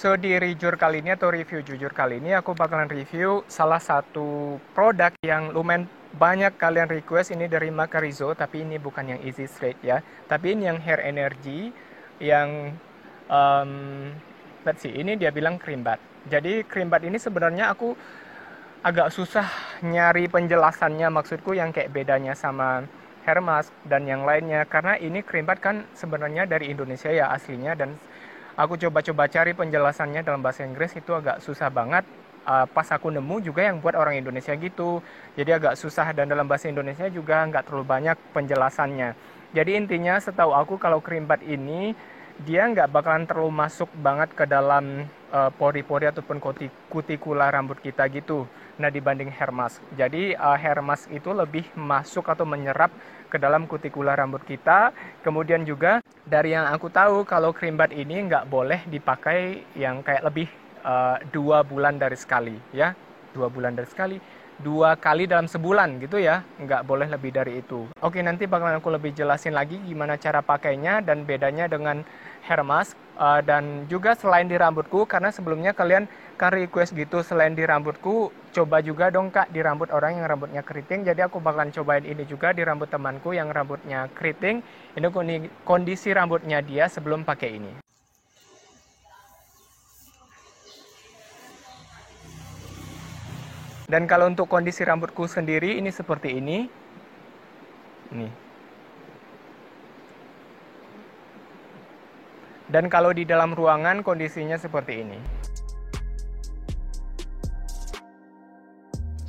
So di review kali ini atau review jujur kali ini aku bakalan review salah satu produk yang lumayan banyak kalian request. Ini dari Macarizo, tapi ini bukan yang Easy Straight ya. Tapi ini yang Hair Energy yang let's see, ini dia bilang cream bath. Jadi cream bath ini sebenarnya aku agak susah nyari penjelasannya, maksudku yang kayak bedanya sama hair mask dan yang lainnya, karena ini cream bath kan sebenarnya dari Indonesia ya aslinya, dan aku coba-coba cari penjelasannya dalam bahasa Inggris itu agak susah banget. Pas aku nemu juga yang buat orang Indonesia gitu, jadi agak susah, dan dalam bahasa Indonesia juga nggak terlalu banyak penjelasannya. Jadi intinya setahu aku kalau cream bath ini dia nggak bakalan terlalu masuk banget ke dalam pori-pori ataupun kutikula rambut kita gitu. Nah, dibanding hair mask. Jadi hair mask itu lebih masuk atau menyerap ke dalam kutikula rambut kita. Kemudian juga dari yang aku tahu kalau cream bath ini nggak boleh dipakai yang kayak lebih 2 bulan dari sekali ya. 2 bulan dari sekali. 2 kali dalam sebulan gitu ya, nggak boleh lebih dari itu. Oke, nanti bakalan aku lebih jelasin lagi gimana cara pakainya dan bedanya dengan hair mask. Dan juga selain di rambutku, karena sebelumnya kalian kan request gitu, selain di rambutku, coba juga dong kak di rambut orang yang rambutnya keriting. Jadi aku bakalan cobain ini juga di rambut temanku yang rambutnya keriting. Ini kondisi rambutnya dia sebelum pakai ini. Dan kalau untuk kondisi rambutku sendiri ini seperti ini. Nih. Dan kalau di dalam ruangan kondisinya seperti ini.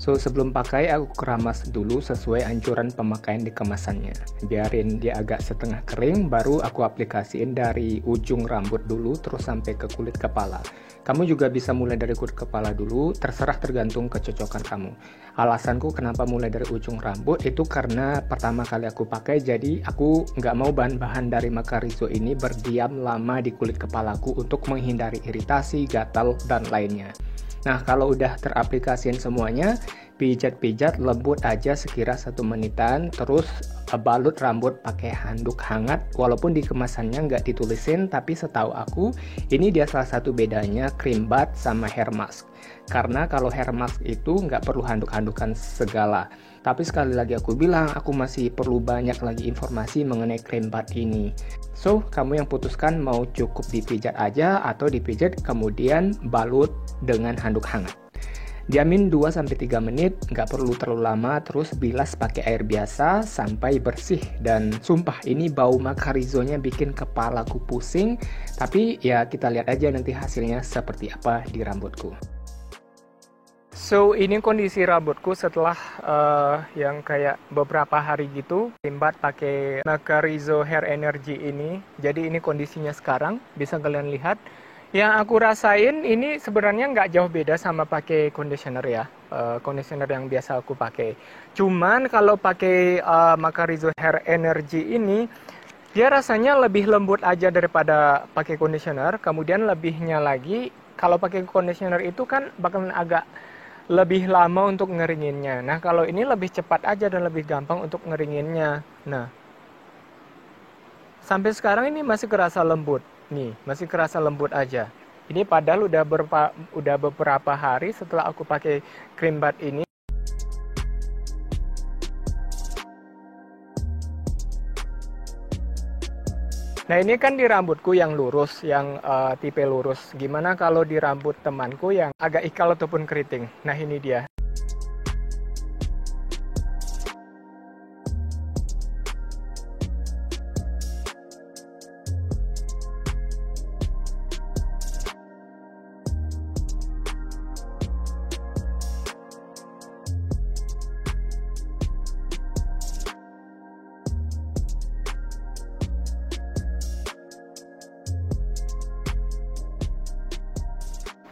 So sebelum pakai aku keramas dulu sesuai anjuran pemakaian di kemasannya. Biarin dia agak setengah kering, baru aku aplikasiin dari ujung rambut dulu terus sampai ke kulit kepala. Kamu juga bisa mulai dari kulit kepala dulu, terserah tergantung kecocokan kamu. Alasanku kenapa mulai dari ujung rambut itu karena pertama kali aku pakai, jadi aku nggak mau bahan-bahan dari Macarizo ini berdiam lama di kulit kepalaku untuk menghindari iritasi, gatal, dan lainnya. Nah, kalau udah teraplikasiin semuanya, pijat-pijat lembut aja sekira 1 menitan, terus balut rambut pakai handuk hangat. Walaupun di kemasannya nggak ditulisin, tapi setahu aku ini dia salah satu bedanya cream bath sama hair mask. Karena kalau hair mask itu nggak perlu handuk-handukan segala. Tapi sekali lagi aku bilang, aku masih perlu banyak lagi informasi mengenai cream bath ini. So, kamu yang putuskan mau cukup dipijat aja atau dipijat kemudian balut dengan handuk hangat. Diamin 2-3 menit, nggak perlu terlalu lama, terus bilas pakai air biasa sampai bersih. Dan sumpah ini bau Macarizo-nya bikin kepalaku pusing, tapi ya kita lihat aja nanti hasilnya seperti apa di rambutku. So ini kondisi rambutku setelah yang kayak beberapa hari gitu timbat pakai Macarizo Hair Energy ini. Jadi ini kondisinya sekarang, bisa kalian lihat. Yang aku rasain ini sebenarnya nggak jauh beda sama pakai conditioner ya, conditioner yang biasa aku pakai. Cuman kalau pakai Macarizo Hair Energy ini, dia rasanya lebih lembut aja daripada pakai conditioner. Kemudian lebihnya lagi, kalau pakai conditioner itu kan bakalan agak lebih lama untuk ngeringinnya. Nah, kalau ini lebih cepat aja dan lebih gampang untuk ngeringinnya. Nah, sampai sekarang ini masih kerasa lembut. Nih, masih kerasa lembut aja. Ini padahal udah beberapa hari setelah aku pakai cream bath ini. Nah, ini kan di rambutku yang lurus, yang tipe lurus. Gimana kalau di rambut temanku yang agak ikal ataupun keriting? Nah, ini dia.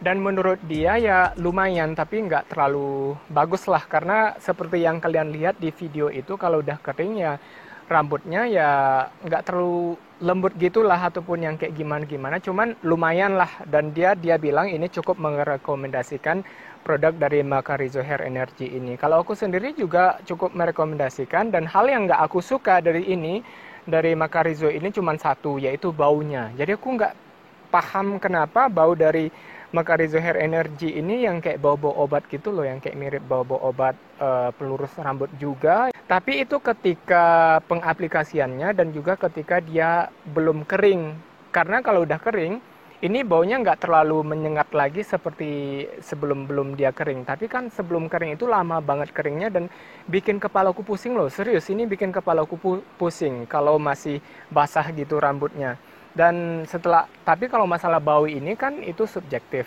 Dan menurut dia ya lumayan, tapi nggak terlalu bagus lah. Karena seperti yang kalian lihat di video itu, kalau udah kering ya rambutnya ya nggak terlalu lembut gitulah, ataupun yang kayak gimana-gimana. Cuman lumayan lah, dan dia bilang ini cukup merekomendasikan produk dari Macarizo Hair Energy ini. Kalau aku sendiri juga cukup merekomendasikan, dan hal yang nggak aku suka dari Macarizo ini cuma satu, yaitu baunya. Jadi aku paham kenapa bau dari Macarizo Hair Energy ini yang kayak bau-bau obat gitu loh, yang kayak mirip bau-bau obat pelurus rambut juga. Tapi itu ketika pengaplikasiannya dan juga ketika dia belum kering. Karena kalau udah kering, ini baunya nggak terlalu menyengat lagi seperti sebelum belum dia kering. Tapi kan sebelum kering itu lama banget keringnya dan bikin kepalaku pusing loh. Serius, ini bikin kepalaku pusing kalau masih basah gitu rambutnya. Dan tapi kalau masalah bau ini kan itu subjektif,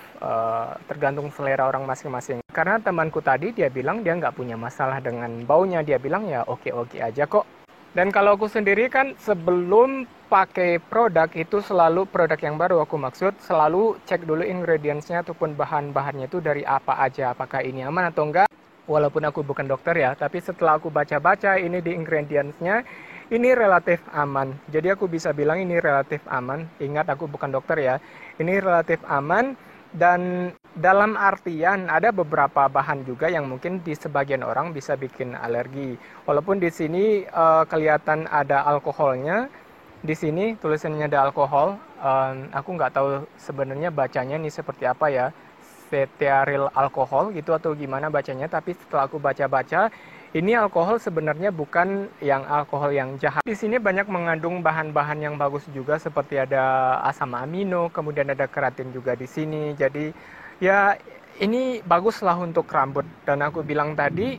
tergantung selera orang masing-masing. Karena temanku tadi dia bilang dia nggak punya masalah dengan baunya. Dia bilang ya oke-oke aja kok. Dan kalau aku sendiri kan sebelum pakai produk itu selalu produk yang baru aku maksud selalu cek dulu ingredientsnya ataupun bahan-bahannya itu dari apa aja, apakah ini aman atau enggak. Walaupun aku bukan dokter ya, tapi setelah aku baca-baca ini di ingredientsnya ini relatif aman. Jadi aku bisa bilang ini relatif aman. Ingat aku bukan dokter ya. Ini relatif aman. Dan dalam artian ada beberapa bahan juga yang mungkin di sebagian orang bisa bikin alergi. Walaupun di sini kelihatan ada alkoholnya, di sini tulisannya ada alkohol. Aku nggak tahu sebenarnya bacanya nih seperti apa ya, stearyl alkohol gitu atau gimana bacanya. Tapi setelah aku baca-baca, ini alkohol sebenarnya bukan yang alkohol yang jahat. Di sini banyak mengandung bahan-bahan yang bagus juga seperti ada asam amino, kemudian ada keratin juga di sini. Jadi ya ini baguslah untuk rambut. Dan aku bilang tadi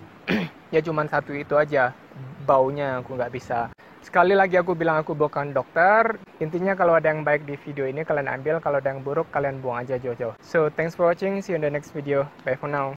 ya cuma satu itu aja, baunya aku nggak bisa. Sekali lagi aku bilang aku bukan dokter. Intinya kalau ada yang baik di video ini kalian ambil, kalau ada yang buruk kalian buang aja jauh-jauh. So thanks for watching, see you in the next video. Bye for now.